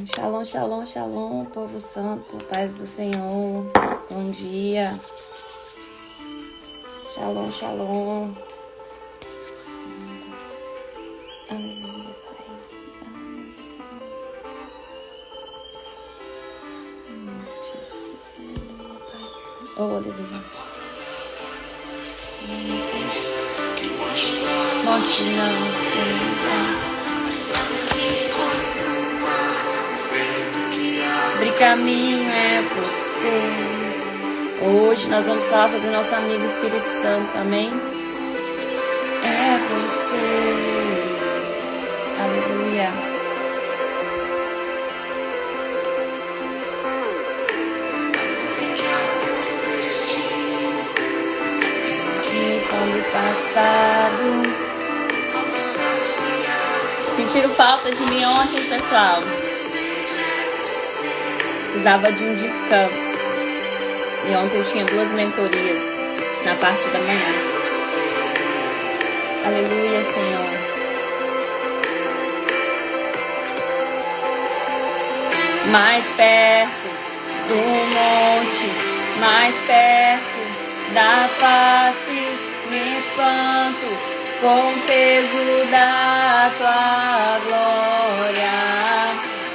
Shalom, shalom, shalom, povo santo, paz do Senhor, bom dia. Shalom, shalom. Aleluia, Pai. Aleluia, Senhor. Jesus, aleluia, Pai. Oh, aleluia. Morte não, Senhor. Abre caminho é você. Hoje nós vamos falar sobre o nosso amigo Espírito Santo, amém? É você. Aleluia. E quando passado. Sentiram falta de mim ontem, pessoal? Precisava de um descanso. E ontem eu tinha 2 mentorias na parte da manhã. Aleluia, Senhor. Mais perto do monte, mais perto da face, me espanto com o peso da tua glória.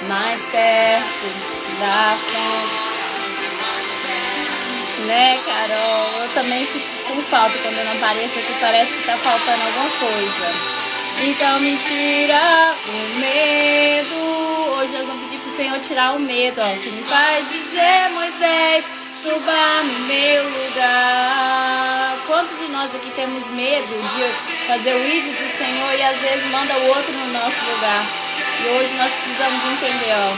Mais perto da fonte. Né, Carol? Eu também fico com falta quando eu não apareço aqui, parece que tá faltando alguma coisa. Então me tira o medo. Hoje nós vamos pedir pro Senhor tirar o medo, ó. Que me faz dizer, Moisés, suba no meu lugar. Quantos de nós aqui temos medo de fazer o ídolo do Senhor e às vezes manda o outro no nosso lugar? E hoje nós precisamos entender, ó.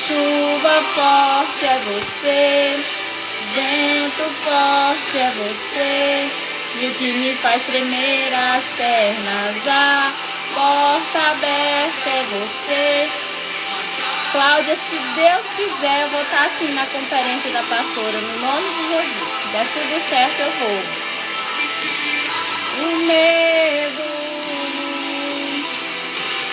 Chuva forte é você, vento forte é você, e o que me faz tremer as pernas, a porta aberta é você. Cláudia, se Deus quiser, eu vou estar assim na conferência da pastora, no nome de Jesus. Se der tudo certo, eu vou. O medo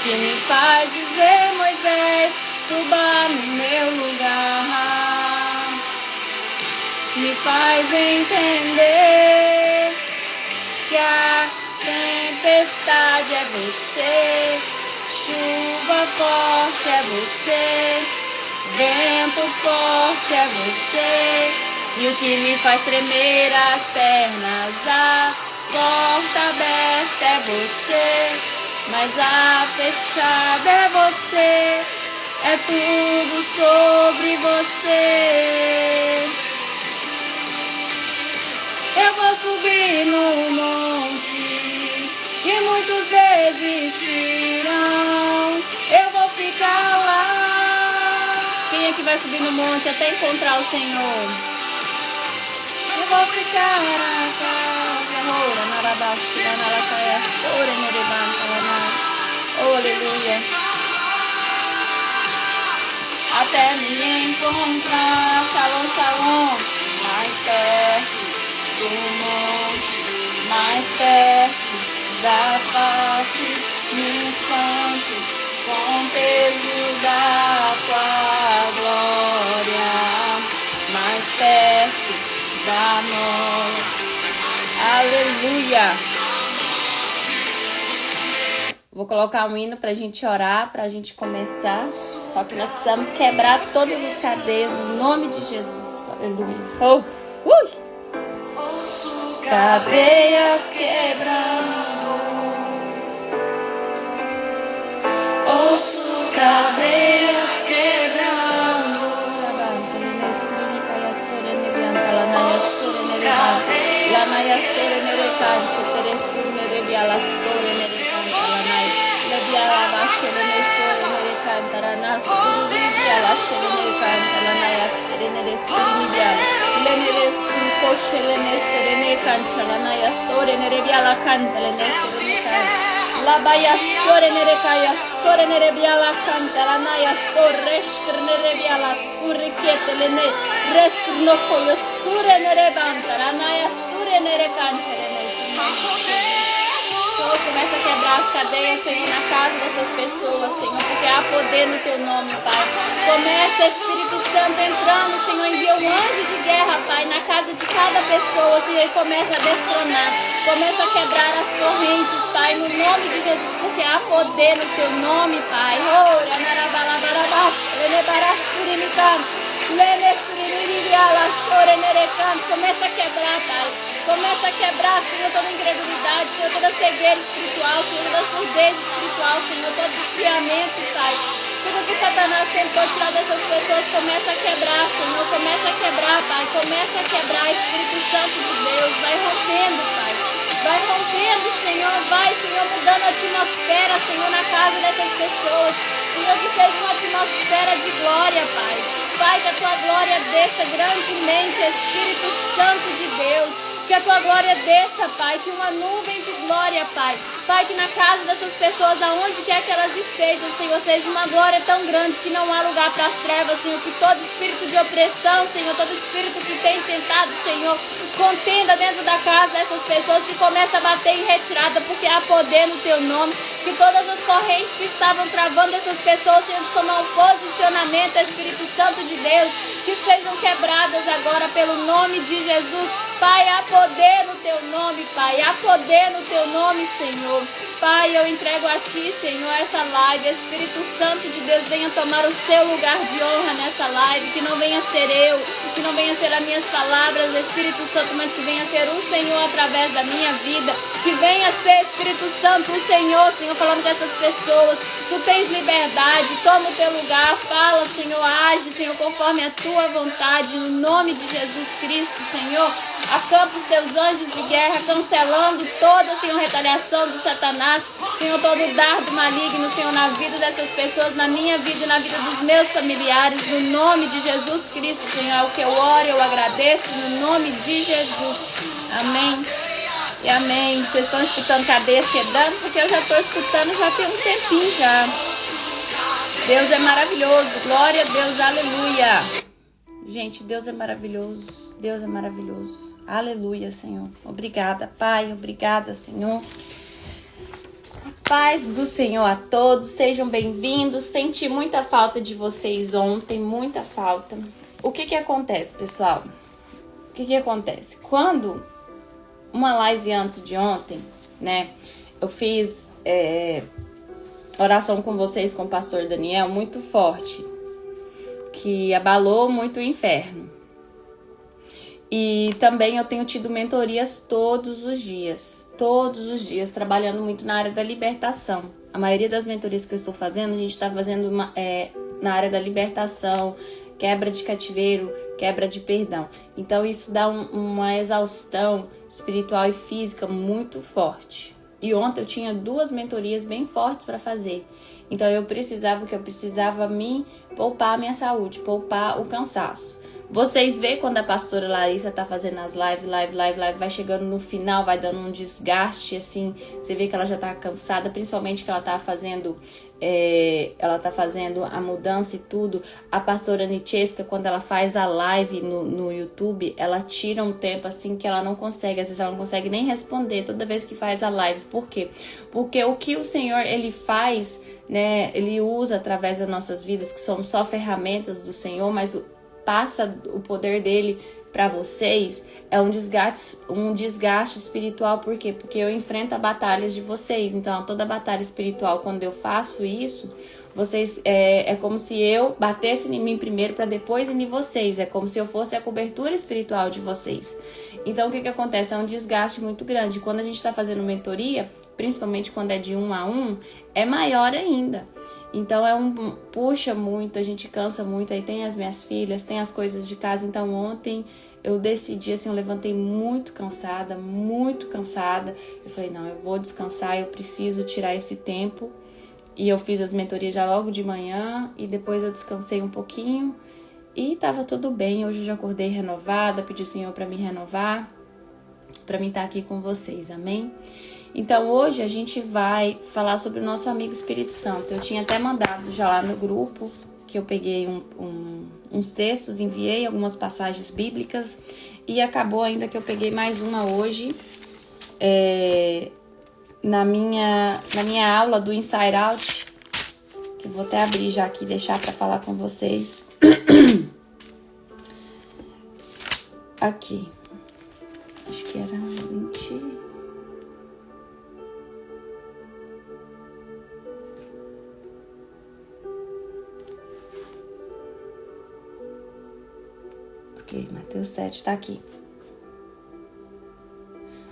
que me faz dizer, Moisés, suba no meu lugar, me faz entender que a tempestade é você, chuva forte é você, vento forte é você, e o que me faz tremer as pernas, a porta aberta é você, mas a fechada é você. É tudo sobre você. Eu vou subir no monte que muitos desistiram. Eu vou ficar lá. Quem é que vai subir no monte até encontrar o Senhor? Eu vou ficar na casa. Oh, aleluia. Até me encontrar, shalom, shalom, mais perto do monte, mais perto da face, me espanto com o peso da tua glória, mais perto da morte, aleluia. Vou colocar um hino pra gente orar, pra gente começar. Só que nós precisamos quebrar todas as cadeias no nome de Jesus. Aleluia. Oh, cadeias quebrando. Ouço cadeias quebrando. Ouço La baya sore nere kaya sore nere biala canta la naya sore nere biala puri kiete le ne rest no koyo sure nere banta la naya sure nere cancha le ne Senhor, começa a quebrar as cadeias, Senhor, na casa dessas pessoas, Senhor, porque há poder no teu nome, Pai. Começa, Espírito Santo, entrando, Senhor, envia um anjo de guerra, Pai, na casa de cada pessoa, Senhor, e começa a destronar, começa a quebrar as correntes, Pai, no nome de Jesus, porque há poder no teu nome, Pai. Ora, narabalabarabasha, lenebarasurinicam. Começa a quebrar, Pai. Começa a quebrar, Senhor, toda incredulidade, Senhor, toda cegueira espiritual, Senhor, toda surdez espiritual, Senhor, todo desviamento, Pai. Tudo que Satanás tentou tirar dessas pessoas, começa a quebrar, Senhor. Começa a quebrar, Pai. Começa a quebrar, Espírito Santo de Deus. Vai rompendo, Pai. Vai rompendo, Senhor. Vai, Senhor, mudando a atmosfera, Senhor, na casa dessas pessoas. Senhor, que seja uma atmosfera de glória, Pai. Pai, que a tua glória desça grandemente, Espírito Santo de Deus. Que a tua glória desça, Pai, que uma nuvem de glória, Pai. Pai, que na casa dessas pessoas, aonde quer que elas estejam, Senhor, seja uma glória tão grande que não há lugar para as trevas, Senhor. Que todo espírito de opressão, Senhor, todo espírito que tem tentado, Senhor, contenda dentro da casa dessas pessoas, que começa a bater em retirada, porque há poder no teu nome. Que todas as correntes que estavam travando essas pessoas, Senhor, de tomar um posicionamento, Espírito Santo de Deus, que sejam quebradas agora pelo nome de Jesus. Pai, há poder no teu nome, Pai. Há poder no teu nome, Senhor. Pai, eu entrego a ti, Senhor, essa live. Espírito Santo de Deus, venha tomar o seu lugar de honra nessa live. Que não venha ser eu, que não venha ser as minhas palavras, Espírito Santo, mas que venha ser o Senhor através da minha vida. Que venha ser, Espírito Santo, o Senhor, Senhor, falando com essas pessoas. Tu tens liberdade, toma o teu lugar. Fala, Senhor, age, Senhor, conforme a tua vontade. No nome de Jesus Cristo, Senhor. Acampa os teus anjos de guerra, cancelando toda, Senhor, retaliação do Satanás. Senhor, todo dardo maligno, Senhor, na vida dessas pessoas, na minha vida e na vida dos meus familiares. No nome de Jesus Cristo, Senhor, é o que eu oro, eu agradeço, no nome de Jesus. Amém. E amém. Vocês estão escutando cadeias quebrando? Porque eu já estou escutando já tem um tempinho já. Deus é maravilhoso. Glória a Deus. Aleluia. Gente, Deus é maravilhoso. Deus é maravilhoso. Aleluia, Senhor. Obrigada, Pai. Obrigada, Senhor. Paz do Senhor a todos. Sejam bem-vindos. Senti muita falta de vocês ontem. Muita falta. O que acontece, pessoal? O que acontece? Quando uma live antes de ontem, né? Eu fiz oração com vocês, com o pastor Daniel, muito forte. Que abalou muito o inferno. E também eu tenho tido mentorias todos os dias, trabalhando muito na área da libertação. A maioria das mentorias que eu estou fazendo, a gente está fazendo na área da libertação, quebra de cativeiro, quebra de perdão. Então isso dá uma exaustão espiritual e física muito forte. E ontem eu tinha 2 mentorias bem fortes para fazer. Então eu precisava me poupar a minha saúde, poupar o cansaço. Vocês veem quando a pastora Larissa tá fazendo as live, vai chegando no final, vai dando um desgaste, assim, você vê que ela já tá cansada, principalmente que ela tá fazendo a mudança e tudo. A pastora Nitchesca, quando ela faz a live no YouTube, ela tira um tempo, assim, que ela não consegue, às vezes ela não consegue nem responder toda vez que faz a live. Por quê? Porque o que o Senhor, Ele faz, né, Ele usa através das nossas vidas, que somos só ferramentas do Senhor, mas passa o poder dele para vocês, é um desgaste espiritual. Por quê? Porque eu enfrento as batalhas de vocês. Então, toda batalha espiritual, quando eu faço isso, vocês é como se eu batesse em mim primeiro para depois ir em vocês. É como se eu fosse a cobertura espiritual de vocês. Então, o que acontece? É um desgaste muito grande. Quando a gente está fazendo mentoria, principalmente quando é de 1 a 1, é maior ainda. Então puxa muito, a gente cansa muito. Aí tem as minhas filhas, tem as coisas de casa. Então ontem eu decidi, assim, eu levantei muito cansada. Eu falei, não, eu vou descansar, eu preciso tirar esse tempo. E eu fiz as mentorias já logo de manhã e depois eu descansei um pouquinho e tava tudo bem. Hoje eu já acordei renovada, pedi o Senhor para me renovar, para mim estar aqui com vocês, amém? Então hoje a gente vai falar sobre o nosso amigo Espírito Santo. Eu tinha até mandado já lá no grupo, que eu peguei uns textos, enviei algumas passagens bíblicas e acabou ainda que eu peguei mais uma hoje. na minha aula do Inside Out, que eu vou até abrir já aqui e deixar para falar com vocês. Aqui. Acho que era 20. Ok, Mateus 7 tá aqui.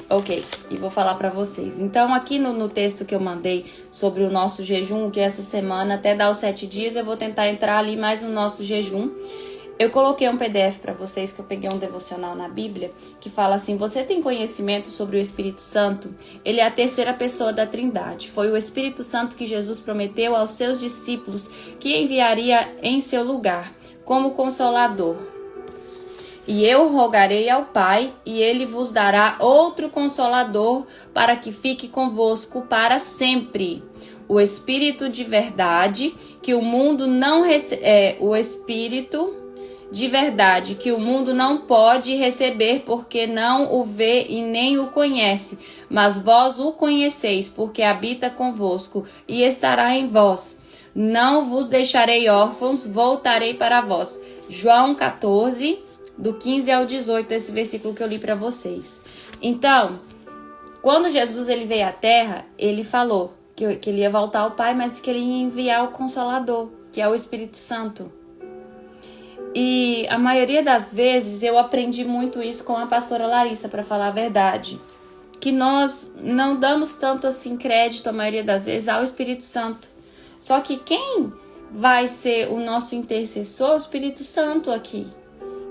Ok, e vou falar para vocês. Então, aqui no texto que eu mandei sobre o nosso jejum, que essa semana, até dar os 7 dias, eu vou tentar entrar ali mais no nosso jejum. Eu coloquei um PDF para vocês, que eu peguei um devocional na Bíblia, que fala assim: você tem conhecimento sobre o Espírito Santo? Ele é a terceira pessoa da Trindade. Foi o Espírito Santo que Jesus prometeu aos seus discípulos que enviaria em seu lugar, como Consolador. E eu rogarei ao Pai, e ele vos dará outro Consolador, para que fique convosco para sempre. O Espírito de verdade, que o mundo não o Espírito de verdade, que o mundo não pode receber, porque não o vê e nem o conhece. Mas vós o conheceis, porque habita convosco e estará em vós. Não vos deixarei órfãos, voltarei para vós. João 14, do 15 ao 18, esse versículo que eu li para vocês. Então, quando Jesus ele veio à Terra, ele falou que ele ia voltar ao Pai, mas que ele ia enviar o Consolador, que é o Espírito Santo. E a maioria das vezes eu aprendi muito isso com a pastora Larissa, para falar a verdade. Que nós não damos tanto assim crédito, a maioria das vezes, ao Espírito Santo. Só que quem vai ser o nosso intercessor é o Espírito Santo aqui.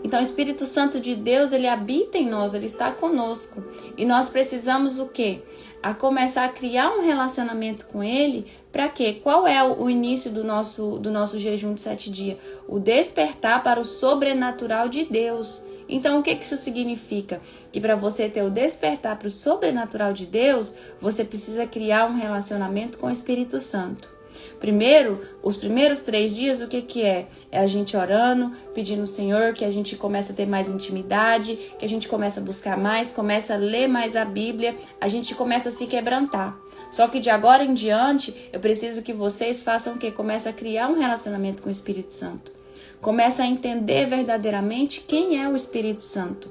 Então, o Espírito Santo de Deus, ele habita em nós, ele está conosco. E nós precisamos o quê? A começar a criar um relacionamento com ele. Para quê? Qual é o início do nosso jejum de 7 dias? O despertar para o sobrenatural de Deus. Então, o que isso significa? Que para você ter o despertar para o sobrenatural de Deus, você precisa criar um relacionamento com o Espírito Santo. Primeiro, os primeiros 3 dias, o que é? É a gente orando, pedindo ao Senhor que a gente comece a ter mais intimidade, que a gente comece a buscar mais, comece a ler mais a Bíblia, a gente começa a se quebrantar. Só que de agora em diante, eu preciso que vocês façam o quê? Comece a criar um relacionamento com o Espírito Santo. Comece a entender verdadeiramente quem é o Espírito Santo.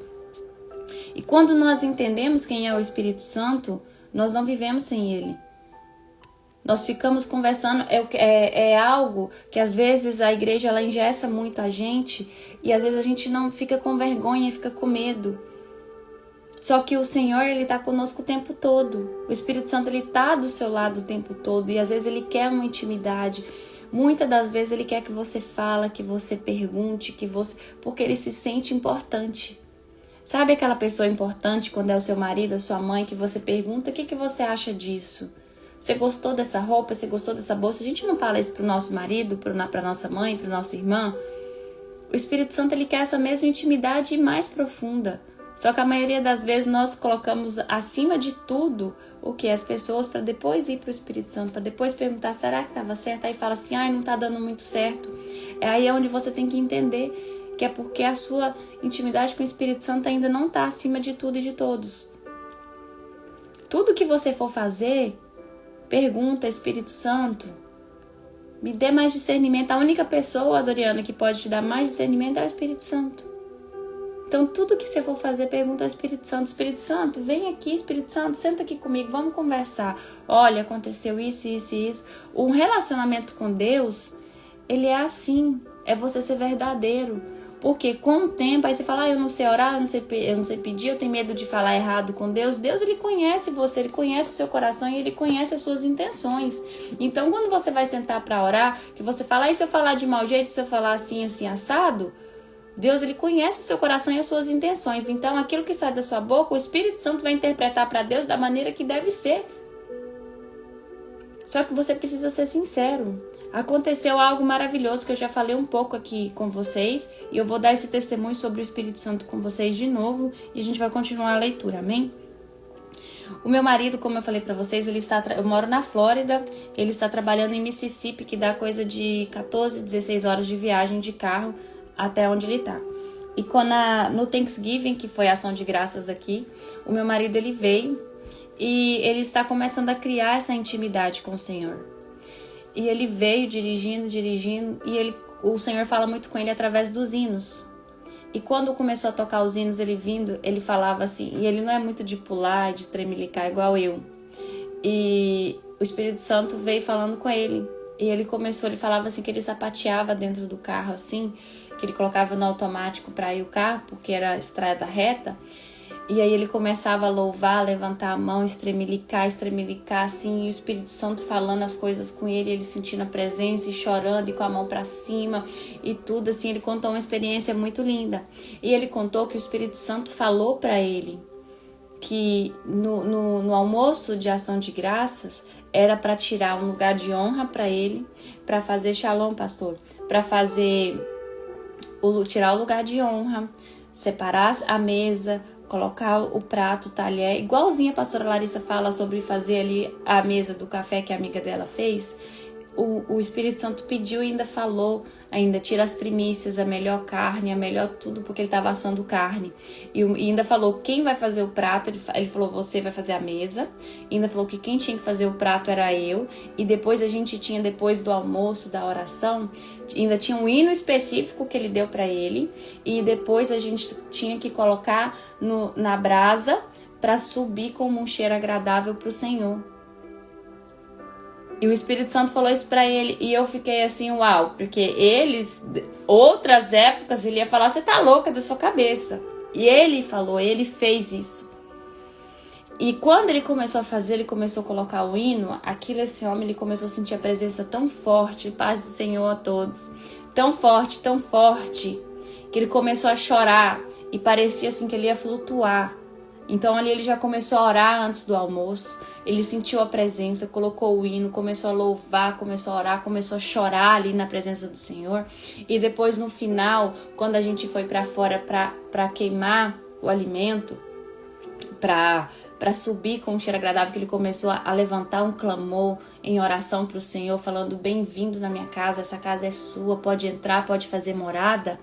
E quando nós entendemos quem é o Espírito Santo, nós não vivemos sem ele. Nós ficamos conversando, é algo que às vezes a igreja ela engessa muito a gente e às vezes a gente não fica com vergonha, fica com medo. Só que o Senhor, ele está conosco o tempo todo. O Espírito Santo, ele está do seu lado o tempo todo e às vezes ele quer uma intimidade. Muitas das vezes ele quer que você fale, que você pergunte, porque ele se sente importante. Sabe aquela pessoa importante quando é o seu marido, a sua mãe, que você pergunta: o que você acha disso? Você gostou dessa roupa? Você gostou dessa bolsa? A gente não fala isso pro nosso marido, pra nossa mãe, pra nossa irmã. O Espírito Santo, ele quer essa mesma intimidade mais profunda. Só que a maioria das vezes nós colocamos acima de tudo o que as pessoas, para depois ir pro Espírito Santo, para depois perguntar: será que estava certo? Aí fala assim: ai, não tá dando muito certo. Aí é onde você tem que entender que é porque a sua intimidade com o Espírito Santo ainda não tá acima de tudo e de todos. Tudo que você for fazer, pergunta: Espírito Santo, me dê mais discernimento. A única pessoa, Doriana, que pode te dar mais discernimento é o Espírito Santo. Então, tudo que você for fazer, pergunta ao Espírito Santo: Espírito Santo, vem aqui, Espírito Santo, senta aqui comigo, vamos conversar. Olha, aconteceu isso, isso e isso. Um relacionamento com Deus, ele é assim, é você ser verdadeiro. Porque com o tempo, aí você fala: eu não sei orar, eu não sei pedir, eu tenho medo de falar errado com Deus. Deus, ele conhece você, ele conhece o seu coração e ele conhece as suas intenções. Então, quando você vai sentar para orar, que você fala: e se eu falar de mau jeito, se eu falar assim, assim, assado? Deus, ele conhece o seu coração e as suas intenções. Então, aquilo que sai da sua boca, o Espírito Santo vai interpretar para Deus da maneira que deve ser. Só que você precisa ser sincero. Aconteceu algo maravilhoso que eu já falei um pouco aqui com vocês. E eu vou dar esse testemunho sobre o Espírito Santo com vocês de novo. E a gente vai continuar a leitura, amém? O meu marido, como eu falei pra vocês, eu moro na Flórida. Ele está trabalhando em Mississippi, que dá coisa de 14, 16 horas de viagem de carro até onde ele tá. E quando no Thanksgiving, que foi a ação de graças aqui, o meu marido ele veio. e ele está começando a criar essa intimidade com o Senhor. E ele veio dirigindo, e o Senhor fala muito com ele através dos hinos. E quando começou a tocar os hinos, ele vindo, ele falava assim, e ele não é muito de pular, de tremelicar igual eu. E o Espírito Santo veio falando com ele. E ele falava assim que ele sapateava dentro do carro assim, que ele colocava no automático para ir o carro, porque era estrada reta. E aí ele começava a louvar, levantar a mão, estremelicar assim, e o Espírito Santo falando as coisas com ele, ele sentindo a presença e chorando e com a mão para cima e tudo assim. Ele contou uma experiência muito linda. E ele contou que o Espírito Santo falou para ele que no almoço de ação de graças era para tirar um lugar de honra para ele, para fazer shalom, pastor, para tirar o lugar de honra, separar a mesa, colocar o prato, o talher, igualzinho a pastora Larissa fala sobre fazer ali a mesa do café que a amiga dela fez. O Espírito Santo pediu e ainda falou, tira as primícias, a melhor carne, a melhor tudo, porque ele estava assando carne. E ainda falou quem vai fazer o prato, ele falou, você vai fazer a mesa. E ainda falou que quem tinha que fazer o prato era eu. E depois a gente tinha, depois do almoço, da oração, ainda tinha um hino específico que ele deu para ele. E depois a gente tinha que colocar na brasa para subir como um cheiro agradável para o Senhor. E o Espírito Santo falou isso pra ele. E eu fiquei assim, uau. Porque outras épocas, ele ia falar, você tá louca da sua cabeça. E ele falou, ele fez isso. E quando ele começou a fazer, ele começou a colocar o hino, esse homem, ele começou a sentir a presença tão forte, paz do Senhor a todos. Tão forte, que ele começou a chorar. E parecia assim que ele ia flutuar. Então ali ele já começou a orar antes do almoço. Ele sentiu a presença, colocou o hino, começou a louvar, começou a orar, começou a chorar ali na presença do Senhor. E depois no final, quando a gente foi para fora para queimar o alimento, para subir com um cheiro agradável, que ele começou a levantar um clamor em oração para o Senhor, falando, bem-vindo na minha casa, essa casa é sua, pode entrar, pode fazer morada.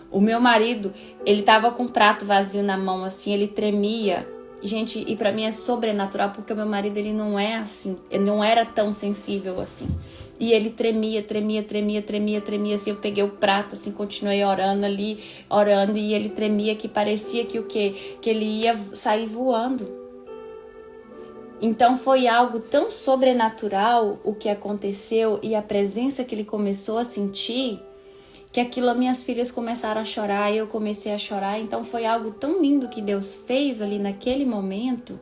O meu marido, ele tava com um prato vazio na mão, assim, ele tremia. Gente, e pra mim é sobrenatural, porque o meu marido, ele não é assim, ele não era tão sensível assim. E ele tremia, assim, eu peguei o prato, assim, continuei orando, e ele tremia, que parecia que que ele ia sair voando. Então foi algo tão sobrenatural o que aconteceu, e a presença que ele começou a sentir, que aquilo, minhas filhas começaram a chorar, eu comecei a chorar. Então foi algo tão lindo que Deus fez ali naquele momento,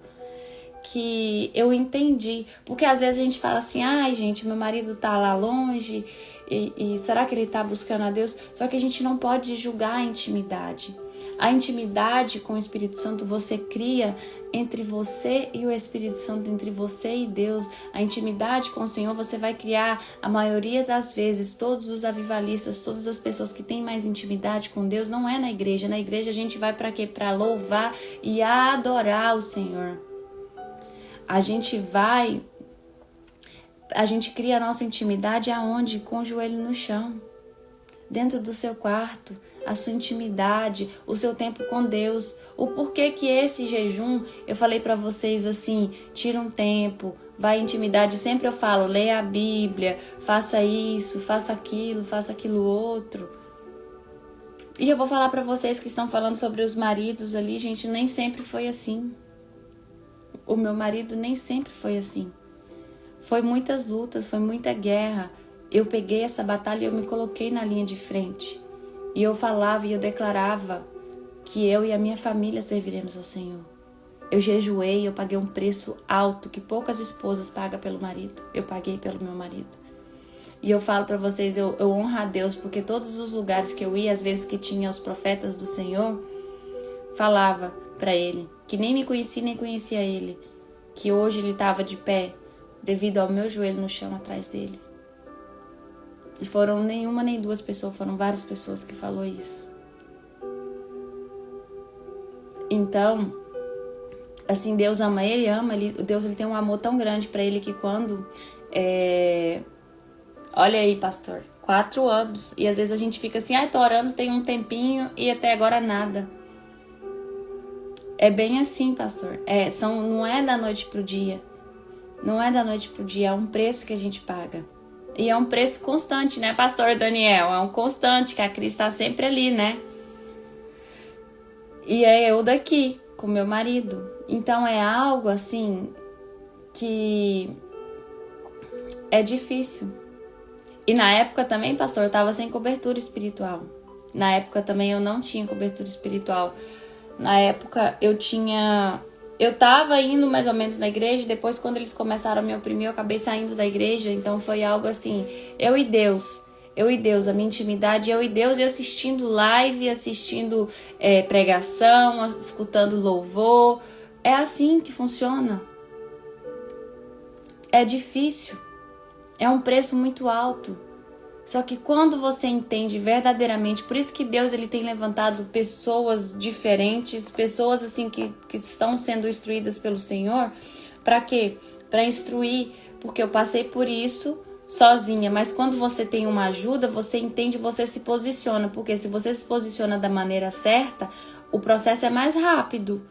que eu entendi. Porque às vezes a gente fala assim, ai gente, meu marido tá lá longe, e será que ele tá buscando a Deus? Só que a gente não pode julgar a intimidade. A intimidade com o Espírito Santo você cria entre você e o Espírito Santo, entre você e Deus. A intimidade com o Senhor você vai criar, a maioria das vezes, todos os avivalistas, todas as pessoas que têm mais intimidade com Deus, não é na igreja. Na igreja a gente vai para quê? Para louvar e adorar o Senhor. A gente cria a nossa intimidade aonde? Com o joelho no chão, dentro do seu quarto, a sua intimidade, o seu tempo com Deus. O porquê que esse jejum, eu falei pra vocês assim, tira um tempo, vai em intimidade. Sempre eu falo, leia a Bíblia, faça isso, faça aquilo outro. E eu vou falar pra vocês que estão falando sobre os maridos ali, gente, nem sempre foi assim. O meu marido nem sempre foi assim. Foi muitas lutas, foi muita guerra. Eu peguei essa batalha e eu me coloquei na linha de frente. E eu falava e eu declarava que eu e a minha família serviremos ao Senhor. Eu jejuei, eu paguei um preço alto que poucas esposas pagam pelo marido. Eu paguei pelo meu marido. E eu falo pra vocês, eu honro a Deus, porque todos os lugares que eu ia, às vezes que tinha os profetas do Senhor, falava pra ele, que nem me conhecia, nem conhecia ele, que hoje ele estava de pé, devido ao meu joelho no chão atrás dele. E foram nenhuma nem duas pessoas, foram várias pessoas que falou isso. Então, assim, Deus ama ele, Deus ele tem um amor tão grande pra ele que quando... Olha aí, pastor, 4 anos. E às vezes a gente fica assim, tô orando tem um tempinho e até agora nada. É bem assim, pastor. Não é da noite pro dia. Não é da noite pro dia, é um preço que a gente paga. E é um preço constante, né, pastor Daniel? É um constante, que a Cris tá sempre ali, né? E é eu daqui, com meu marido. Então é algo assim que é difícil. E na época também, pastor, eu tava sem cobertura espiritual. Na época também eu não tinha cobertura espiritual. Na época eu tava indo mais ou menos na igreja. Depois, quando eles começaram a me oprimir, eu acabei saindo da igreja. Então foi algo assim, eu e Deus, a minha intimidade, eu e Deus, e assistindo live, assistindo pregação, escutando louvor. É assim que funciona. É difícil. É um preço muito alto. Só que quando você entende verdadeiramente, por isso que Deus ele tem levantado pessoas diferentes, pessoas assim que estão sendo instruídas pelo Senhor. Para quê? Para instruir, porque eu passei por isso sozinha, mas quando você tem uma ajuda, você entende, você se posiciona, porque se você se posiciona da maneira certa, o processo é mais rápido,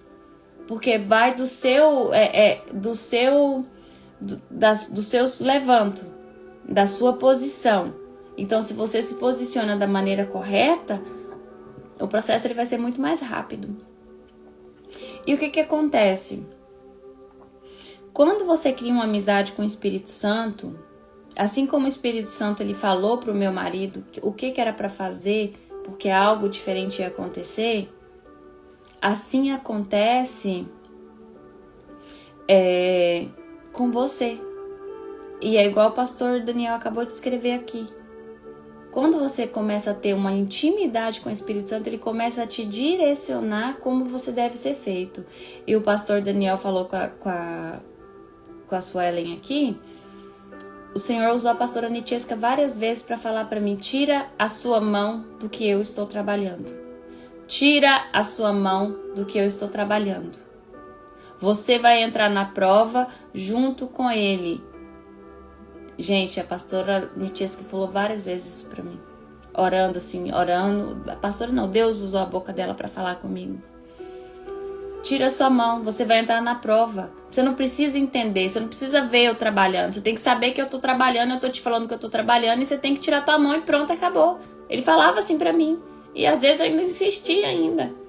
porque vai do seu levanto, da sua posição. Então, se você se posiciona da maneira correta, o processo ele vai ser muito mais rápido. E o que acontece? Quando você cria uma amizade com o Espírito Santo, assim como o Espírito Santo ele falou para o meu marido o que era para fazer, porque algo diferente ia acontecer, assim acontece com você. E é igual o pastor Daniel acabou de escrever aqui. Quando você começa a ter uma intimidade com o Espírito Santo, ele começa a te direcionar como você deve ser feito. E o pastor Daniel falou com a Suelen aqui, o Senhor usou a pastora Nitiesca várias vezes para falar para mim, tira a sua mão do que eu estou trabalhando. Tira a sua mão do que eu estou trabalhando. Você vai entrar na prova junto com ele. Gente, a pastora Nitiesca falou várias vezes isso pra mim. Orando. A pastora não, Deus usou a boca dela pra falar comigo. Tira a sua mão, você vai entrar na prova. Você não precisa entender, você não precisa ver eu trabalhando. Você tem que saber que eu tô trabalhando, eu tô te falando que eu tô trabalhando, e você tem que tirar a tua mão e pronto, acabou. Ele falava assim pra mim. E às vezes eu ainda insistia ainda.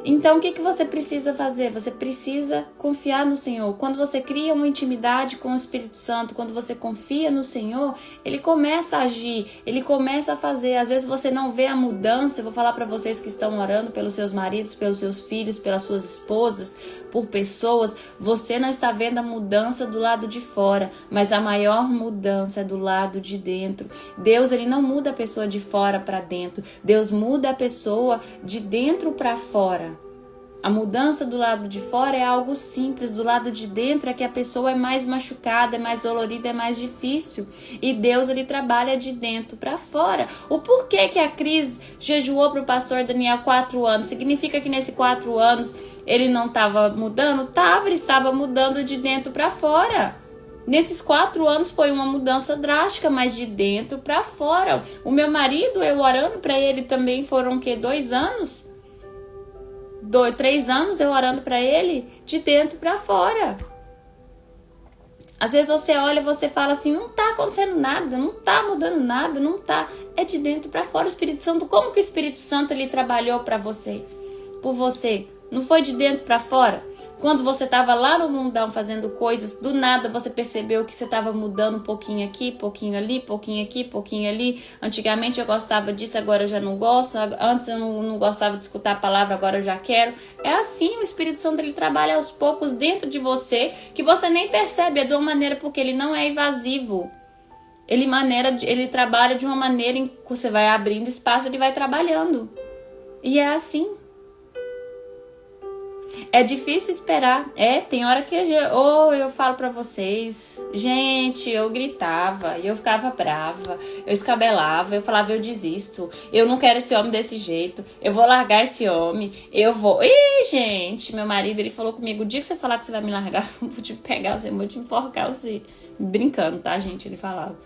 Então, o que você precisa fazer? Você precisa confiar no Senhor. Quando você cria uma intimidade com o Espírito Santo, quando você confia no Senhor, Ele começa a agir, Ele começa a fazer. Às vezes você não vê a mudança. Eu vou falar para vocês que estão orando pelos seus maridos, pelos seus filhos, pelas suas esposas, por pessoas. Você não está vendo a mudança do lado de fora, mas a maior mudança é do lado de dentro. Deus, Ele não muda a pessoa de fora para dentro. Deus muda a pessoa de dentro para fora. A mudança do lado de fora é algo simples, do lado de dentro é que a pessoa é mais machucada, é mais dolorida, é mais difícil. E Deus, Ele trabalha de dentro para fora. O porquê que a Cris jejuou para o pastor Daniel 4 anos? Significa que nesses 4 anos ele não estava mudando? Ele estava mudando de dentro para fora. Nesses 4 anos foi uma mudança drástica, mas de dentro para fora. O meu marido, eu orando para ele também, foram 2 anos? 3 anos eu orando para ele, de dentro para fora. Às vezes você olha e você fala assim, não tá acontecendo nada, não tá mudando nada, não tá. É de dentro para fora. O Espírito Santo, como que o Espírito Santo ele trabalhou para você? Por você? Não foi de dentro para fora? Quando você estava lá no mundão fazendo coisas, do nada você percebeu que você estava mudando um pouquinho aqui, pouquinho ali, pouquinho aqui, pouquinho ali. Antigamente eu gostava disso, agora eu já não gosto. Antes eu não gostava de escutar a palavra, agora eu já quero. É assim, o Espírito Santo ele trabalha aos poucos dentro de você, que você nem percebe, é de uma maneira porque ele não é invasivo. Ele trabalha de uma maneira em que você vai abrindo espaço, ele vai trabalhando. E é assim. É difícil esperar. Tem hora que eu falo pra vocês, gente, eu gritava, eu ficava brava, eu escabelava, eu falava, eu desisto, eu não quero esse homem desse jeito, eu vou largar esse homem, eu vou... Ih, gente, meu marido, ele falou comigo, o dia que você falar que você vai me largar, eu vou te pegar, eu vou te enforcar, você... Brincando, tá, gente? Ele falava.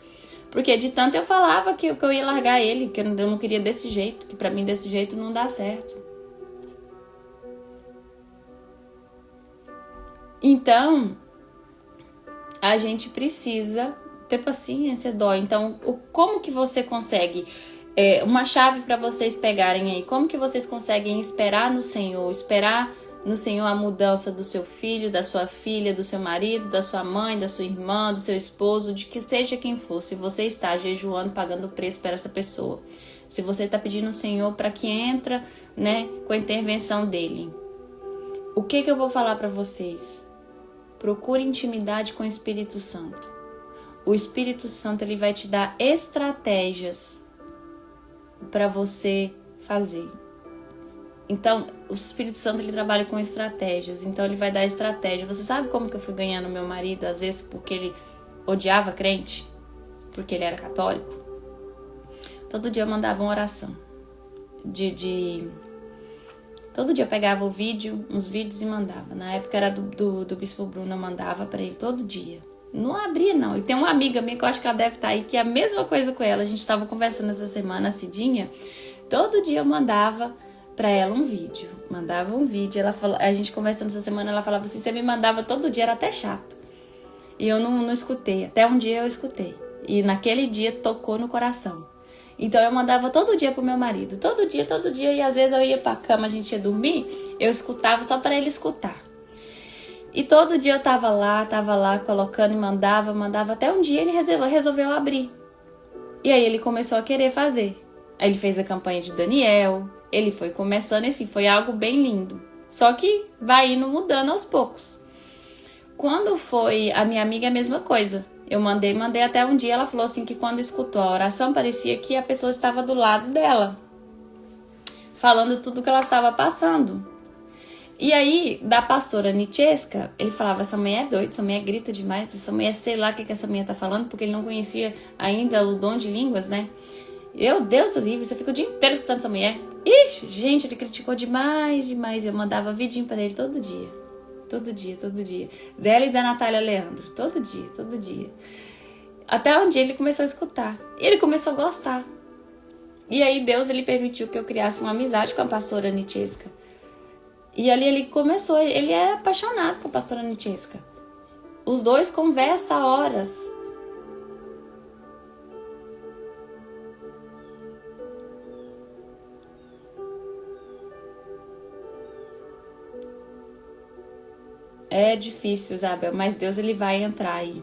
Porque de tanto eu falava que eu ia largar ele, que eu não queria desse jeito, que pra mim desse jeito não dá certo. Então, a gente precisa ter paciência, dói. Então, como que você consegue... uma chave para vocês pegarem aí. Como que vocês conseguem esperar no Senhor? Esperar no Senhor a mudança do seu filho, da sua filha, do seu marido, da sua mãe, da sua irmã, do seu esposo, de que seja quem for. Se você está jejuando, pagando preço para essa pessoa. Se você está pedindo ao Senhor para que entra, né, com a intervenção dele. O que eu vou falar para vocês? Procure intimidade com o Espírito Santo. O Espírito Santo, ele vai te dar estratégias para você fazer. Então, o Espírito Santo, ele trabalha com estratégias. Então, ele vai dar estratégia. Você sabe como que eu fui ganhando meu marido? Às vezes porque ele odiava crente, porque ele era católico. Todo dia eu mandava uma oração. Todo dia eu pegava uns vídeos e mandava. Na época era do Bispo Bruno, eu mandava para ele todo dia. Não abria, não. E tem uma amiga minha que eu acho que ela deve estar aí, que é a mesma coisa com ela. A gente estava conversando essa semana, a Cidinha. Todo dia eu mandava pra ela um vídeo. Mandava um vídeo. Ela falou, a gente conversando essa semana, ela falava assim, você me mandava todo dia, era até chato. E eu não escutei. Até um dia eu escutei. E naquele dia tocou no coração. Então eu mandava todo dia pro meu marido. Todo dia. E às vezes eu ia pra cama, a gente ia dormir, eu escutava só pra ele escutar. E todo dia eu tava lá, colocando e mandava, até um dia ele resolveu abrir. E aí ele começou a querer fazer. Aí ele fez a campanha de Daniel, ele foi começando e assim, foi algo bem lindo. Só que vai indo mudando aos poucos. Quando foi a minha amiga, a mesma coisa. Eu mandei até um dia, ela falou assim que quando escutou a oração, parecia que a pessoa estava do lado dela, falando tudo que ela estava passando. E aí, da pastora Nitcheska, ele falava, essa mulher é doida, essa mulher grita demais, essa mulher, sei lá o que essa mulher tá falando, porque ele não conhecia ainda o dom de línguas, né? Deus do livro, você fica o dia inteiro escutando essa mulher. Ixi, gente, ele criticou demais. Eu mandava vidinho pra ele todo dia. Dela e da Natália Leandro, todo dia. Até um dia ele começou a escutar. Ele começou a gostar. E aí Deus, ele permitiu que eu criasse uma amizade com a pastora Nitcheska. E ali ele começou, ele é apaixonado com a pastora Nitcheska. Os dois conversam há horas. É difícil, Isabel, mas Deus, ele vai entrar aí.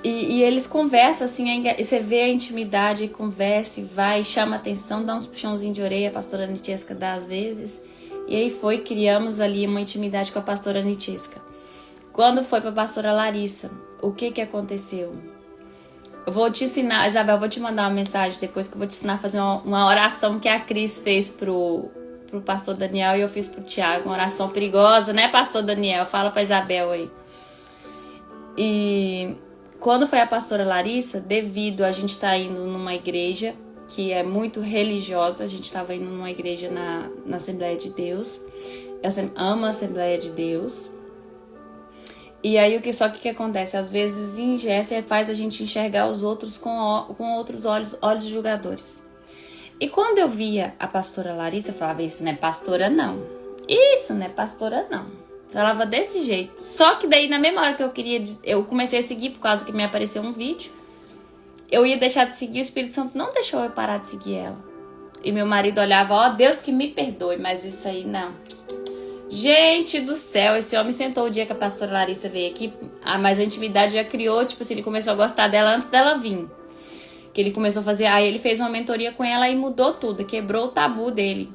E eles conversam, assim, você vê a intimidade, conversa, vai, chama atenção, dá uns puxãozinhos de orelha, a pastora Nitcheska dá às vezes. E aí criamos ali uma intimidade com a pastora Nitcheska. Quando foi pra pastora Larissa, o que aconteceu? Eu vou te ensinar, Isabel, eu vou te mandar uma mensagem depois que eu vou te ensinar a fazer uma oração que a Cris fez pro pastor Daniel e eu fiz pro Tiago, uma oração perigosa, né, pastor Daniel? Fala pra Isabel aí. E quando foi a pastora Larissa, devido a gente estar indo numa igreja que é muito religiosa, a gente estava indo numa igreja na Assembleia de Deus, eu amo a Assembleia de Deus, e aí o que acontece? Às vezes ingessa e faz a gente enxergar os outros com outros olhos julgadores. E quando eu via a pastora Larissa, eu falava, isso não é pastora não, falava desse jeito. Só que daí na mesma hora que eu comecei a seguir por causa que me apareceu um vídeo, eu ia deixar de seguir, o Espírito Santo não deixou eu parar de seguir ela. E meu marido olhava, Deus que me perdoe, mas isso aí não. Gente do céu, esse homem sentou o dia que a pastora Larissa veio aqui, mas a intimidade já criou, tipo assim, ele começou a gostar dela antes dela vir. Que ele começou a fazer, aí ele fez uma mentoria com ela e mudou tudo, quebrou o tabu dele.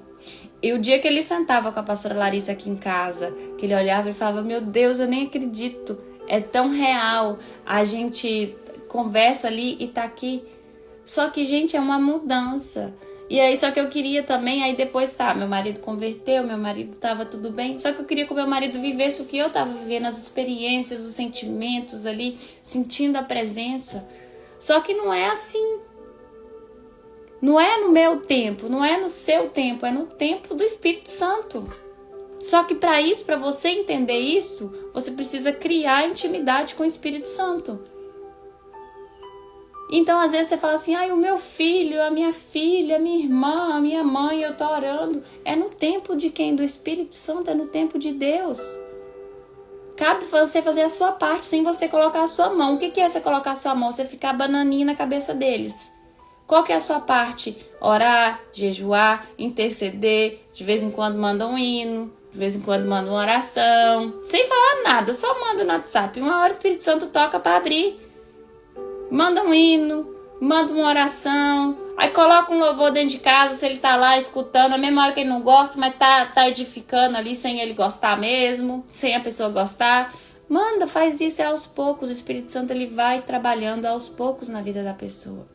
E o dia que ele sentava com a pastora Larissa aqui em casa, que ele olhava e falava, meu Deus, eu nem acredito, é tão real, a gente conversa ali e tá aqui. Só que, gente, é uma mudança. E aí, só que eu queria também, aí depois, meu marido converteu, meu marido tava tudo bem, só que eu queria que o meu marido vivesse o que eu tava vivendo, as experiências, os sentimentos ali, sentindo a presença. Só que não é assim. Não é no meu tempo, não é no seu tempo, é no tempo do Espírito Santo. Só que para isso, para você entender isso, você precisa criar intimidade com o Espírito Santo. Então, às vezes você fala assim, o meu filho, a minha filha, a minha irmã, a minha mãe, eu tô orando. É no tempo de quem? Do Espírito Santo, é no tempo de Deus. Cabe você fazer a sua parte sem você colocar a sua mão. O que é você colocar a sua mão? Você ficar bananinha na cabeça deles. Qual que é a sua parte? Orar, jejuar, interceder, de vez em quando manda um hino, de vez em quando manda uma oração. Sem falar nada, só manda no WhatsApp. Uma hora o Espírito Santo toca para abrir. Manda um hino, manda uma oração. Aí coloca um louvor dentro de casa, se ele tá lá escutando, a mesma hora que ele não gosta, mas tá edificando ali sem ele gostar mesmo, sem a pessoa gostar. Manda, faz isso, é aos poucos. O Espírito Santo ele vai trabalhando aos poucos na vida da pessoa.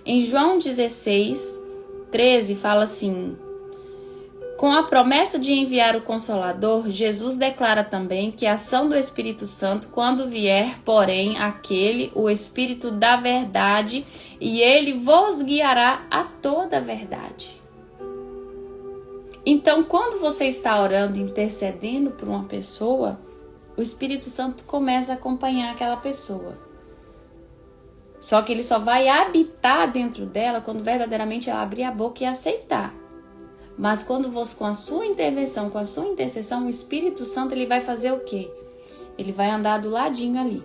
Em João 16, 13 fala assim: com a promessa de enviar o Consolador, Jesus declara também que a ação do Espírito Santo, quando vier, porém, aquele, o Espírito da verdade, e ele vos guiará a toda a verdade. Então, quando você está orando, intercedendo por uma pessoa, o Espírito Santo começa a acompanhar aquela pessoa. Só que ele só vai habitar dentro dela quando verdadeiramente ela abrir a boca e aceitar. Mas quando você, com a sua intervenção, com a sua intercessão, o Espírito Santo ele vai fazer o quê? Ele vai andar do ladinho ali.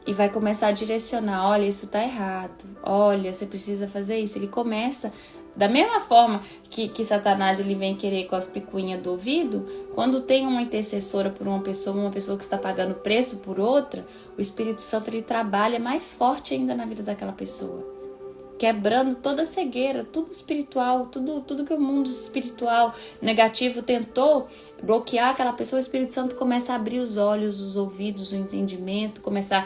E vai começar a direcionar, olha, isso tá errado. Olha, você precisa fazer isso. Ele começa, da mesma forma que Satanás ele vem querer com as picuinhas do ouvido, quando tem uma intercessora por uma pessoa que está pagando preço por outra, o Espírito Santo ele trabalha mais forte ainda na vida daquela pessoa. Quebrando toda a cegueira, tudo espiritual, tudo que o mundo espiritual negativo tentou bloquear aquela pessoa, o Espírito Santo começa a abrir os olhos, os ouvidos, o entendimento, começa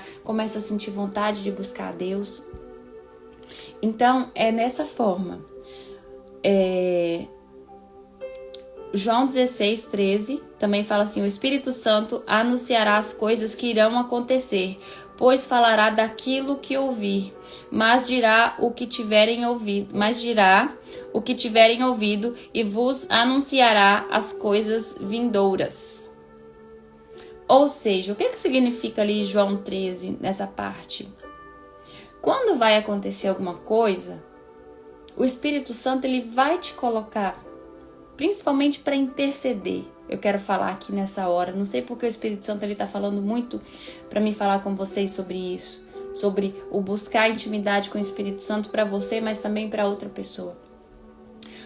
a sentir vontade de buscar a Deus. Então, é nessa forma. João 16, 13 também fala assim: o Espírito Santo anunciará as coisas que irão acontecer, pois falará daquilo que ouvir, mas dirá o que tiverem ouvido e vos anunciará as coisas vindouras. Ou seja, o que significa ali João 13 nessa parte? Quando vai acontecer alguma coisa, o Espírito Santo ele vai te colocar, principalmente para interceder. Eu quero falar aqui nessa hora, não sei porque o Espírito Santo ele está falando muito para mim falar com vocês sobre isso, sobre o buscar intimidade com o Espírito Santo para você, mas também para outra pessoa.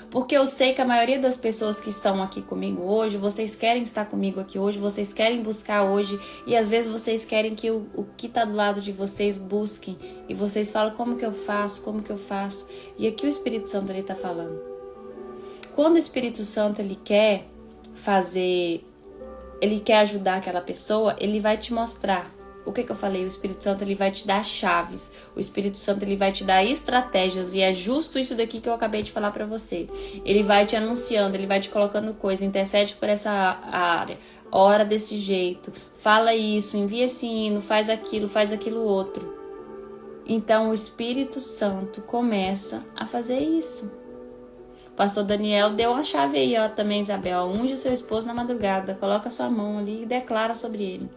Porque eu sei que a maioria das pessoas que estão aqui comigo hoje, vocês querem estar comigo aqui hoje, vocês querem buscar hoje, e às vezes vocês querem que o que está do lado de vocês busquem, e vocês falam, como que eu faço? E aqui o Espírito Santo ele está falando. Quando o Espírito Santo ele quer ajudar aquela pessoa, ele vai te mostrar. O que eu falei? O Espírito Santo ele vai te dar chaves. O Espírito Santo ele vai te dar estratégias. E é justo isso daqui que eu acabei de falar pra você. Ele vai te anunciando, ele vai te colocando coisa. Intercede por essa área. Ora desse jeito. Fala isso, envia esse hino, faz aquilo outro. Então o Espírito Santo começa a fazer isso. O pastor Daniel deu uma chave aí, ó, também, Isabel. Unge o seu esposo na madrugada. Coloca a sua mão ali e declara sobre ele.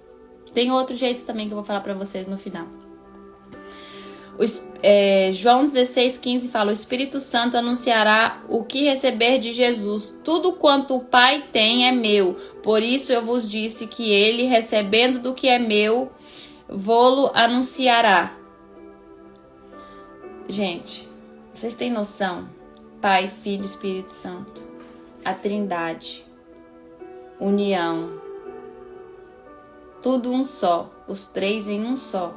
Tem outro jeito também que eu vou falar para vocês no final. João 16, 15 fala: o Espírito Santo anunciará o que receber de Jesus. Tudo quanto o Pai tem é meu. Por isso eu vos disse que ele, recebendo do que é meu, vô-lo anunciará. Gente, vocês têm noção? Pai, Filho e Espírito Santo. A Trindade. União. Tudo um só, os três em um só.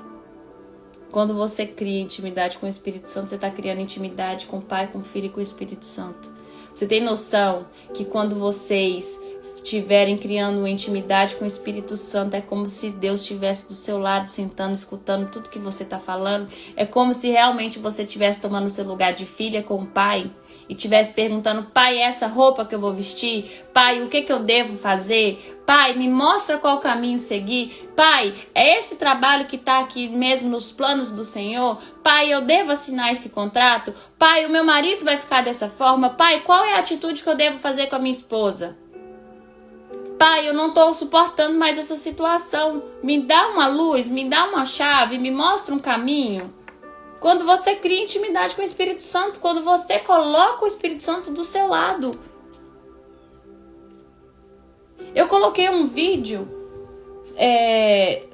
Quando você cria intimidade com o Espírito Santo, você está criando intimidade com o Pai, com o Filho e com o Espírito Santo. Você tem noção que quando vocês estiverem criando uma intimidade com o Espírito Santo, é como se Deus estivesse do seu lado, sentando, escutando tudo que você está falando. É como se realmente você estivesse tomando o seu lugar de filha com o Pai e estivesse perguntando: Pai, é essa roupa que eu vou vestir? Pai, o que eu devo fazer? Pai, me mostra qual caminho seguir. Pai, é esse trabalho que está aqui mesmo nos planos do Senhor? Pai, eu devo assinar esse contrato? Pai, o meu marido vai ficar dessa forma? Pai, qual é a atitude que eu devo fazer com a minha esposa? Pai, eu não estou suportando mais essa situação. Me dá uma luz, me dá uma chave, me mostra um caminho. Quando você cria intimidade com o Espírito Santo, quando você coloca o Espírito Santo do seu lado. Eu coloquei um vídeo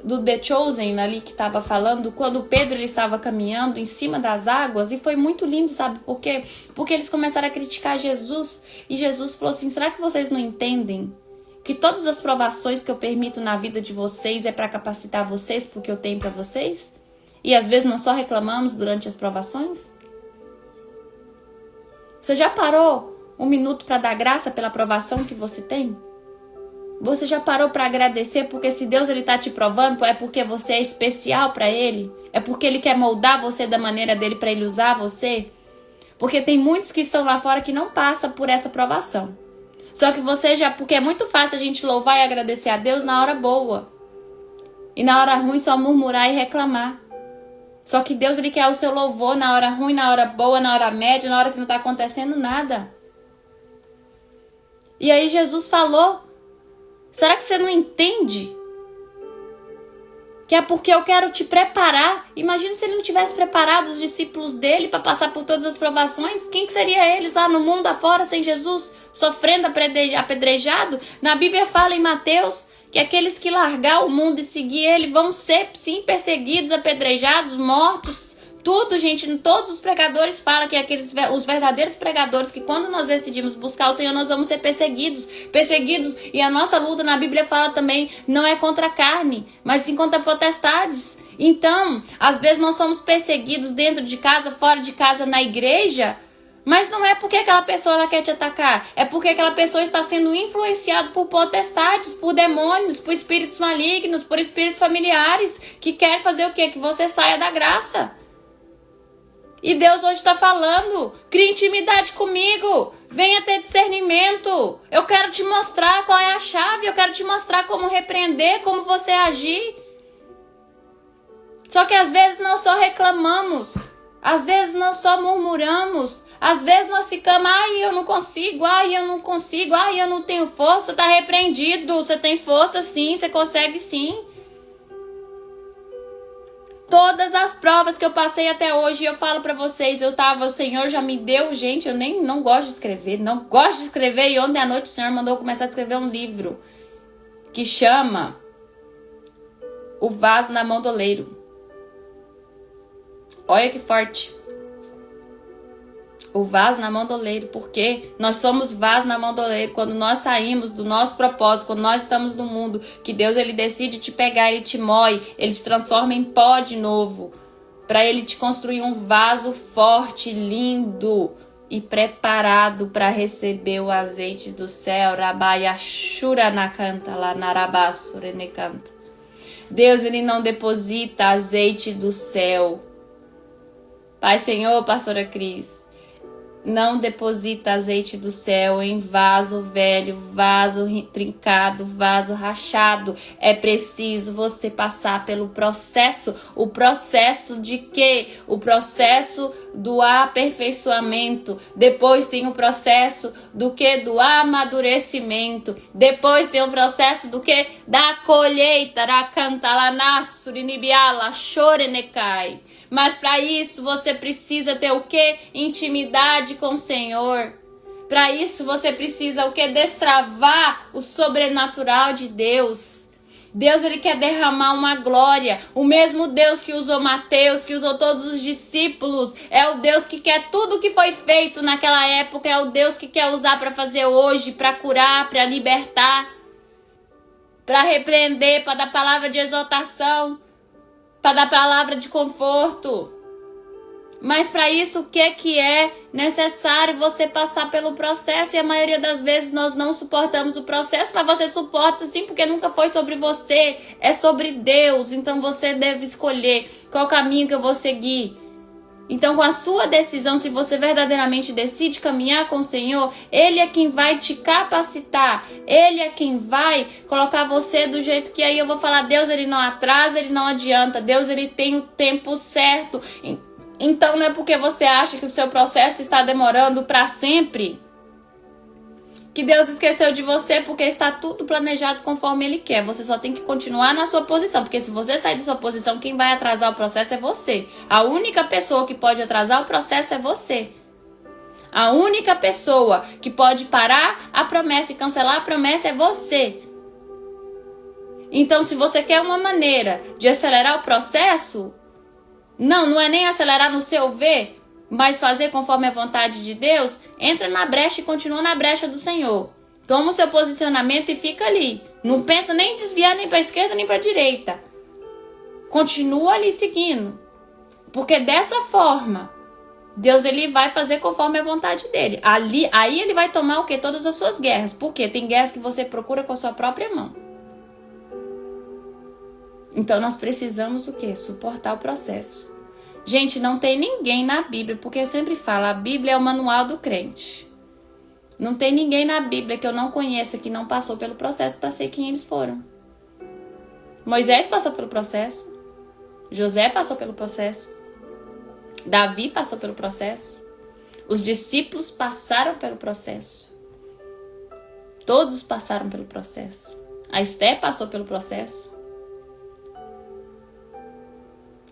do The Chosen ali que estava falando quando Pedro ele estava caminhando em cima das águas, e foi muito lindo, sabe por quê? Porque eles começaram a criticar Jesus, e Jesus falou assim: será que vocês não entendem que todas as provações que eu permito na vida de vocês é para capacitar vocês porque eu tenho para vocês? E às vezes nós só reclamamos durante as provações? Você já parou um minuto para dar graça pela provação que você tem? Você já parou para agradecer? Porque se Deus ele tá te provando, é porque você é especial para Ele? É porque Ele quer moldar você da maneira dele para Ele usar você? Porque tem muitos que estão lá fora que não passam por essa provação. Só que você já... Porque é muito fácil a gente louvar e agradecer a Deus na hora boa. E na hora ruim só murmurar e reclamar. Só que Deus ele quer o seu louvor na hora ruim, na hora boa, na hora média, na hora que não tá acontecendo nada. E aí Jesus falou: será que você não entende? Que é porque eu quero te preparar. Imagina se ele não tivesse preparado os discípulos dele para passar por todas as provações. Quem que seria eles lá no mundo afora sem Jesus, sofrendo apedrejado? Na Bíblia fala em Mateus que aqueles que largar o mundo e seguir ele vão ser, sim, perseguidos, apedrejados, mortos. Tudo, gente, todos os pregadores falam que os verdadeiros pregadores, que quando nós decidimos buscar o Senhor, nós vamos ser perseguidos. E a nossa luta na Bíblia fala também, não é contra a carne, mas sim contra potestades. Então, às vezes nós somos perseguidos dentro de casa, fora de casa, na igreja, mas não é porque aquela pessoa ela quer te atacar, é porque aquela pessoa está sendo influenciada por potestades, por demônios, por espíritos malignos, por espíritos familiares, que quer fazer o quê? Que você saia da graça. E Deus hoje está falando: crie intimidade comigo, venha ter discernimento. Eu quero te mostrar qual é a chave, eu quero te mostrar como repreender, como você agir. Só que às vezes nós só reclamamos, às vezes nós só murmuramos, às vezes nós ficamos: ai, eu não consigo, ai, eu não tenho força. Tá repreendido, você tem força sim, você consegue sim. Todas as provas que eu passei até hoje, eu falo pra vocês, o Senhor já me deu, gente, eu não gosto de escrever, e ontem à noite o Senhor mandou eu começar a escrever um livro que chama O Vaso na Mão do Oleiro. Olha que forte. O vaso na mão do oleiro, porque nós somos vaso na mão do oleiro. Quando nós saímos do nosso propósito, quando nós estamos no mundo, que Deus ele decide te pegar, ele te moe, ele te transforma em pó de novo, para ele te construir um vaso forte, lindo e preparado para receber o azeite do céu. Rabaiashura nakanta lá narabasure nekanta. Deus ele não deposita azeite do céu. Pai, Senhor, pastora Cris, não deposita azeite do céu em vaso velho, vaso trincado, vaso rachado. É preciso você passar pelo processo. O processo de quê? O processo do aperfeiçoamento. Depois tem o processo do quê? Do amadurecimento. Depois tem o processo do quê? Da colheita. Mas para isso você precisa ter o quê? Intimidade com o Senhor. Para isso você precisa o quê? Destravar o sobrenatural de Deus. Deus ele quer derramar uma glória. O mesmo Deus que usou Mateus, que usou todos os discípulos, é o Deus que quer tudo que foi feito naquela época, é o Deus que quer usar para fazer hoje, para curar, para libertar, para repreender, para dar palavra de exortação, para dar palavra de conforto. Mas para isso, o que é necessário? Você passar pelo processo. E a maioria das vezes nós não suportamos o processo. Mas você suporta sim, porque nunca foi sobre você. É sobre Deus. Então você deve escolher qual caminho que eu vou seguir. Então, com a sua decisão, se você verdadeiramente decide caminhar com o Senhor, Ele é quem vai te capacitar. Ele é quem vai colocar você do jeito que aí eu vou falar: Deus, Ele não atrasa, Ele não adianta. Deus, Ele tem o tempo certo. Então, não é porque você acha que o seu processo está demorando para sempre que Deus esqueceu de você, porque está tudo planejado conforme Ele quer. Você só tem que continuar na sua posição, porque se você sair da sua posição, quem vai atrasar o processo é você. A única pessoa que pode atrasar o processo é você. A única pessoa que pode parar a promessa e cancelar a promessa é você. Então, se você quer uma maneira de acelerar o processo, não é nem acelerar no seu ver, mas fazer conforme a vontade de Deus, entra na brecha e continua na brecha do Senhor. Toma o seu posicionamento e fica ali. Não pensa nem em desviar nem para a esquerda nem para a direita. Continua ali seguindo. Porque dessa forma, Deus ele vai fazer conforme a vontade dele. Aí ele vai tomar o quê? Todas as suas guerras. Por quê? Tem guerras que você procura com a sua própria mão. Então nós precisamos o quê? Suportar o processo. Gente, não tem ninguém na Bíblia, porque eu sempre falo, a Bíblia é o manual do crente. Não tem ninguém na Bíblia que eu não conheça que não passou pelo processo para ser quem eles foram. Moisés passou pelo processo. José passou pelo processo. Davi passou pelo processo. Os discípulos passaram pelo processo. Todos passaram pelo processo. A Esté passou pelo processo.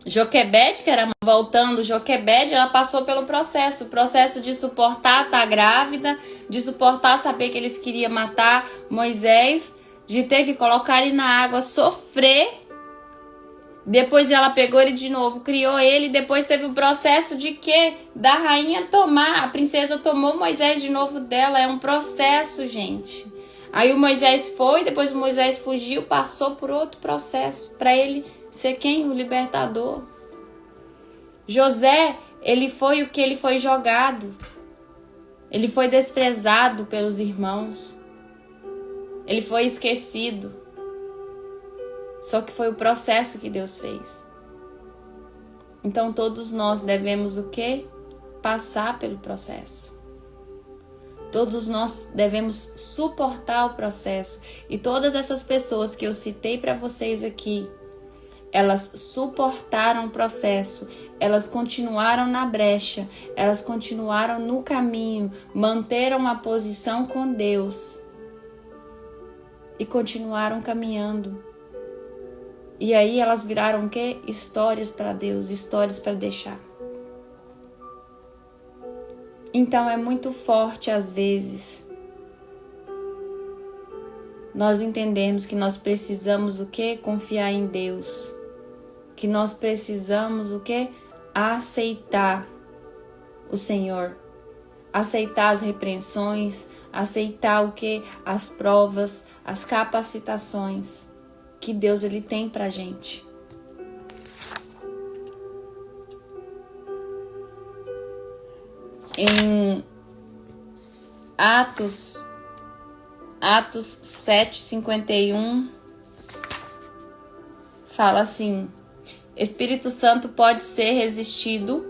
Joquebede, que era voltando, Joquebede, ela passou pelo processo. O processo de suportar estar grávida, de suportar saber que eles queriam matar Moisés, de ter que colocar ele na água, sofrer. Depois ela pegou ele de novo, criou ele. Depois teve o processo de quê? Da rainha tomar. A princesa tomou Moisés de novo dela. É um processo, gente. Aí o Moisés foi, depois o Moisés fugiu, passou por outro processo. Para ele ser quem? O libertador. José, ele foi o que? Ele foi jogado. Ele foi desprezado pelos irmãos. Ele foi esquecido. Só que foi o processo que Deus fez. Então todos nós devemos o quê? Passar pelo processo. Todos nós devemos suportar o processo. E todas essas pessoas que eu citei para vocês aqui, elas suportaram o processo. Elas continuaram na brecha. Elas continuaram no caminho. Manteram a posição com Deus. E continuaram caminhando. E aí elas viraram o quê? Histórias para Deus, histórias para deixar. Então é muito forte às vezes nós entendemos que nós precisamos o quê? Confiar em Deus. Que nós precisamos o quê? Aceitar o Senhor. Aceitar as repreensões, aceitar o quê? As provas, as capacitações que Deus ele tem pra gente. Em Atos 7:51 fala assim: Espírito Santo pode ser resistido.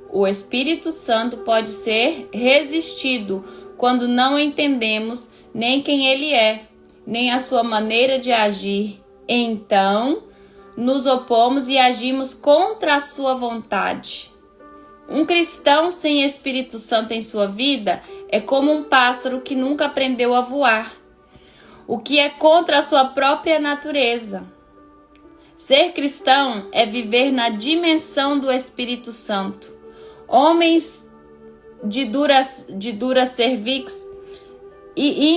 O Espírito Santo pode ser resistido quando não entendemos nem quem ele é, nem a sua maneira de agir. Então, nos opomos e agimos contra a sua vontade. Um cristão sem Espírito Santo em sua vida é como um pássaro que nunca aprendeu a voar, o que é contra a sua própria natureza. Ser cristão é viver na dimensão do Espírito Santo. Homens de dura cervix e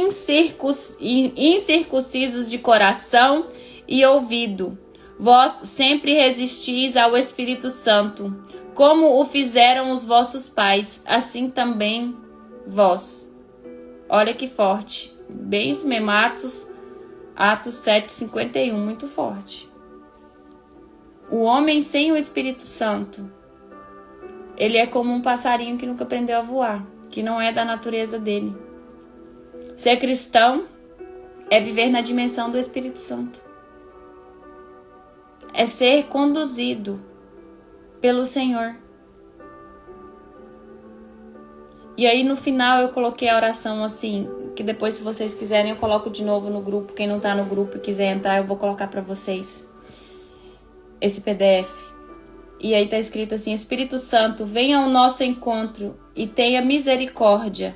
incircuncisos de coração e ouvido, vós sempre resistis ao Espírito Santo, como o fizeram os vossos pais, assim também vós. Olha que forte. Bem isso mesmo, Atos 7:51, muito forte. O homem sem o Espírito Santo, ele é como um passarinho que nunca aprendeu a voar, que não é da natureza dele. Ser cristão é viver na dimensão do Espírito Santo. É ser conduzido pelo Senhor. E aí no final eu coloquei a oração assim, que depois se vocês quiserem eu coloco de novo no grupo. Quem não tá no grupo e quiser entrar, eu vou colocar para vocês esse PDF. E aí tá escrito assim: Espírito Santo, venha ao nosso encontro e tenha misericórdia.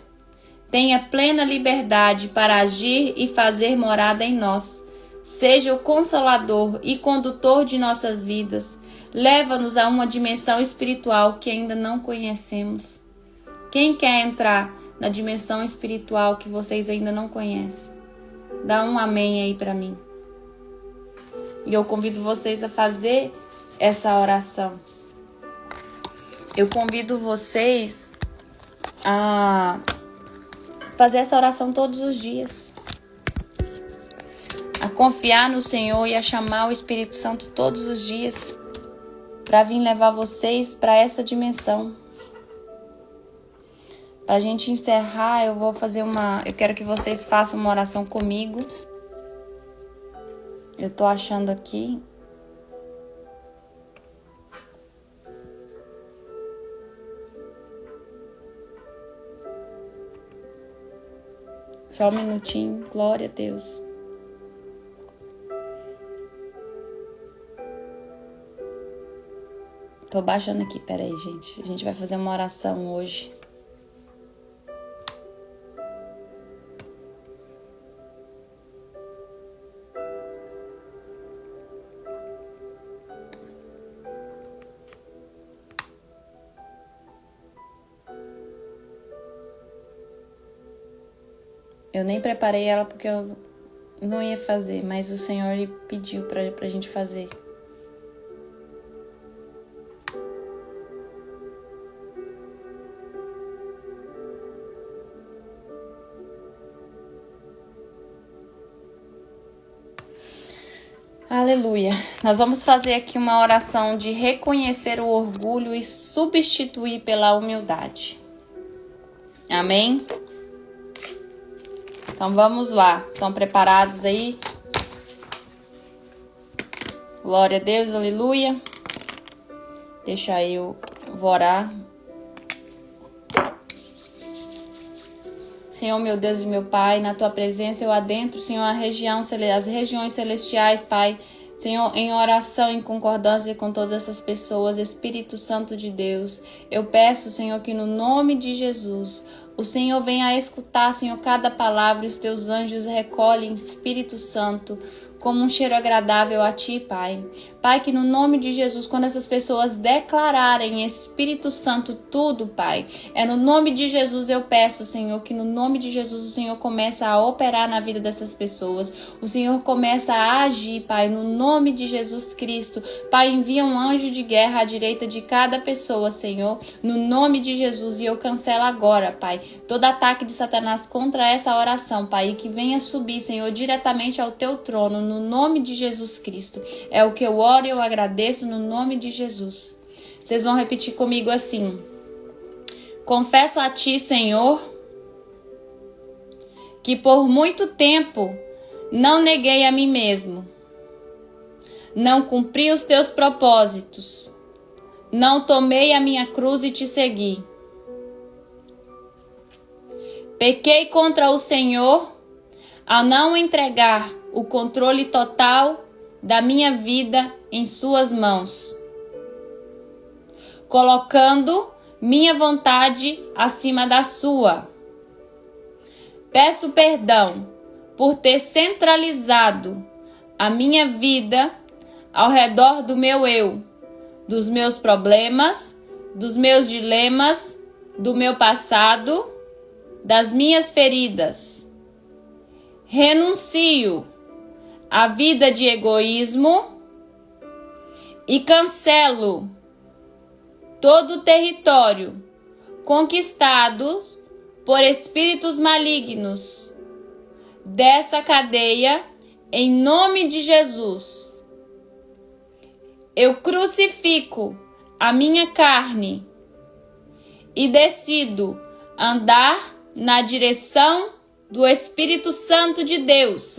Tenha plena liberdade para agir e fazer morada em nós. Seja o consolador e condutor de nossas vidas. Leva-nos a uma dimensão espiritual que ainda não conhecemos. Quem quer entrar na dimensão espiritual que vocês ainda não conhecem? Dá um amém aí para mim. E eu convido vocês a fazer essa oração. Eu convido vocês a fazer essa oração todos os dias. A confiar no Senhor e a chamar o Espírito Santo todos os dias para vir levar vocês para essa dimensão. Para a gente encerrar, eu quero que vocês façam uma oração comigo. Eu tô achando aqui. Só um minutinho. Glória a Deus. Tô baixando aqui, peraí, gente. A gente vai fazer uma oração hoje. Eu nem preparei ela porque eu não ia fazer, mas o Senhor ele pediu pra gente fazer. Aleluia. Nós vamos fazer aqui uma oração de reconhecer o orgulho e substituir pela humildade. Amém? Então vamos lá. Estão preparados aí? Glória a Deus, aleluia. Deixa eu orar. Senhor, meu Deus e meu Pai, na Tua presença eu adentro, Senhor, as regiões celestiais, Pai. Senhor, em oração, em concordância com todas essas pessoas, Espírito Santo de Deus, eu peço, Senhor, que no nome de Jesus, o Senhor venha a escutar, Senhor, cada palavra, os Teus anjos recolhem, Espírito Santo, como um cheiro agradável a Ti, Pai. Pai, que no nome de Jesus, quando essas pessoas declararem Espírito Santo tudo, Pai, é no nome de Jesus eu peço, Senhor, que no nome de Jesus o Senhor começa a operar na vida dessas pessoas. O Senhor começa a agir, Pai, no nome de Jesus Cristo. Pai, envia um anjo de guerra à direita de cada pessoa, Senhor, no nome de Jesus. E eu cancelo agora, Pai, todo ataque de Satanás contra essa oração, Pai, e que venha subir, Senhor, diretamente ao Teu trono, no nome de Jesus Cristo. É o que eu oro e eu agradeço no nome de Jesus. Vocês vão repetir comigo assim: confesso a Ti, Senhor, que por muito tempo não neguei a mim mesmo, não cumpri os Teus propósitos, não tomei a minha cruz e Te segui. Pequei contra o Senhor ao não entregar o controle total da minha vida em Suas mãos, colocando minha vontade acima da Sua. Peço perdão por ter centralizado a minha vida ao redor do meu eu, dos meus problemas, dos meus dilemas, do meu passado, das minhas feridas. Renuncio à vida de egoísmo e cancelo todo o território conquistado por espíritos malignos dessa cadeia em nome de Jesus. Eu crucifico a minha carne e decido andar na direção do Espírito Santo de Deus.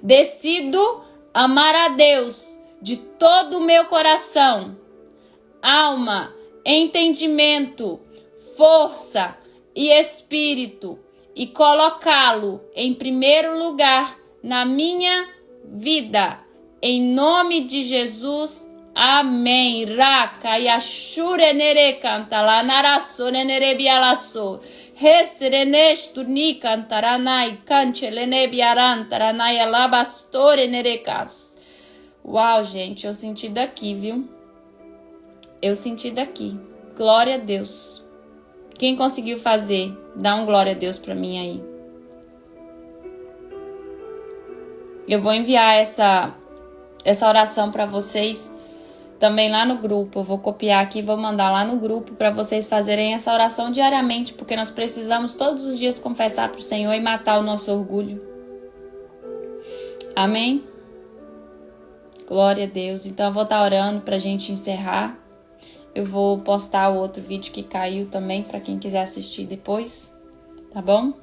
Decido amar a Deus de todo o meu coração, alma, entendimento, força e espírito, e colocá-lo em primeiro lugar na minha vida. Em nome de Jesus, amém. Raka yashure nere canta la narasone nere bialaso. Resrenestu ni cantaranai cancelene biarantaranai alabastore nerecas. Uau, gente, eu senti daqui, viu? Eu senti daqui. Glória a Deus. Quem conseguiu fazer? Dá um glória a Deus pra mim aí. Eu vou enviar essa oração para vocês também lá no grupo. Eu vou copiar aqui e vou mandar lá no grupo para vocês fazerem essa oração diariamente, porque nós precisamos todos os dias confessar para o Senhor e matar o nosso orgulho. Amém? Glória a Deus. Então eu vou estar orando para a gente encerrar. Eu vou postar o outro vídeo que caiu também para quem quiser assistir depois. Tá bom?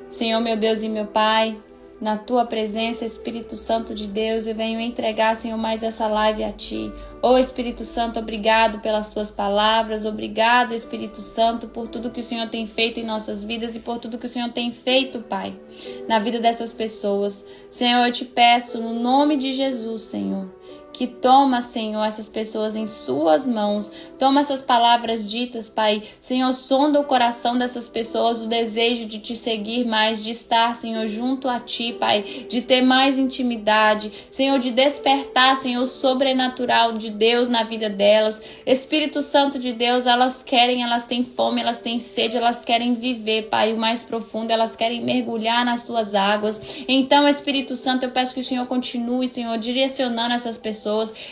Senhor, meu Deus e meu Pai, na Tua presença, Espírito Santo de Deus, eu venho entregar, Senhor, mais essa live a Ti. Ô Espírito Santo, obrigado pelas Tuas palavras, obrigado, Espírito Santo, por tudo que o Senhor tem feito em nossas vidas e por tudo que o Senhor tem feito, Pai, na vida dessas pessoas. Senhor, eu te peço, no nome de Jesus, Senhor, que toma, Senhor, essas pessoas em suas mãos. Toma essas palavras ditas, Pai. Senhor, sonda o coração dessas pessoas, o desejo de te seguir mais, de estar, Senhor, junto a Ti, Pai, de ter mais intimidade, Senhor, de despertar, Senhor, o sobrenatural de Deus na vida delas. Espírito Santo de Deus, elas têm fome, elas têm sede, elas querem viver, Pai, o mais profundo, elas querem mergulhar nas Tuas águas. Então, Espírito Santo, eu peço que o Senhor continue, Senhor, direcionando essas pessoas.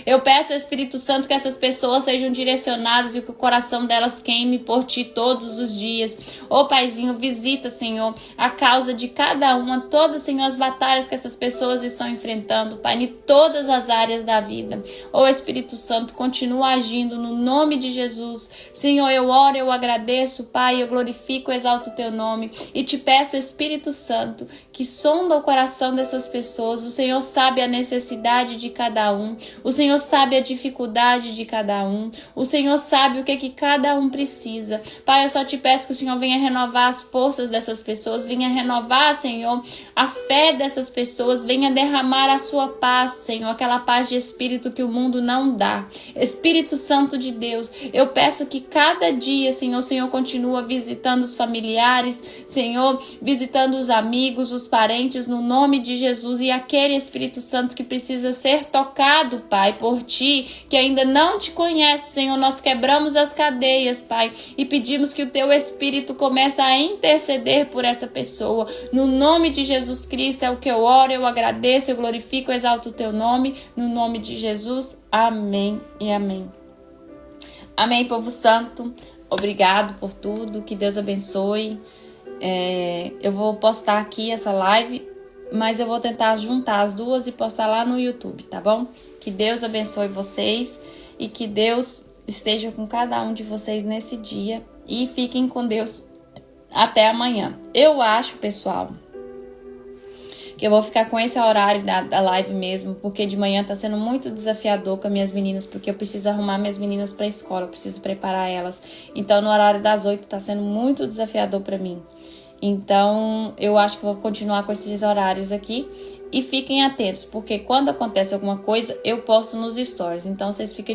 Eu peço ao Espírito Santo que essas pessoas sejam direcionadas e que o coração delas queime por Ti todos os dias. Ô Paizinho, visita, Senhor, a causa de cada uma, todas, Senhor, as batalhas que essas pessoas estão enfrentando, Pai, em todas as áreas da vida. Ô Espírito Santo, continua agindo no nome de Jesus. Senhor, eu oro, eu agradeço, Pai, eu glorifico, exalto o Teu nome e te peço, Espírito Santo, que sonda o coração dessas pessoas. O Senhor sabe a necessidade de cada um. O Senhor sabe a dificuldade de cada um. O Senhor sabe o que cada um precisa. Pai, eu só te peço que o Senhor venha renovar as forças dessas pessoas, venha renovar, Senhor, a fé dessas pessoas, venha derramar a sua paz, Senhor, aquela paz de espírito que o mundo não dá. Espírito Santo de Deus, eu peço que cada dia, Senhor, o Senhor continua visitando os familiares, Senhor, visitando os amigos, os parentes, no nome de Jesus, e aquele Espírito Santo que precisa ser tocado, Pai, por Ti, que ainda não Te conhece, Senhor, nós quebramos as cadeias, Pai, e pedimos que o Teu Espírito comece a interceder por essa pessoa. No nome de Jesus Cristo é o que eu oro, eu agradeço, eu glorifico, eu exalto o Teu nome, no nome de Jesus. Amém e amém. Amém, povo santo. Obrigado por tudo, que Deus abençoe. Eu vou postar aqui essa live, mas eu vou tentar juntar as duas e postar lá no YouTube, tá bom? Que Deus abençoe vocês e que Deus esteja com cada um de vocês nesse dia e fiquem com Deus até amanhã. Eu acho, pessoal, que eu vou ficar com esse horário da live mesmo, porque de manhã tá sendo muito desafiador com as minhas meninas, porque eu preciso arrumar minhas meninas pra escola, eu preciso preparar elas. Então, no horário das 8 tá sendo muito desafiador pra mim. Então, eu acho que vou continuar com esses horários aqui. E fiquem atentos, porque quando acontece alguma coisa, eu posto nos stories. Então, vocês fiquem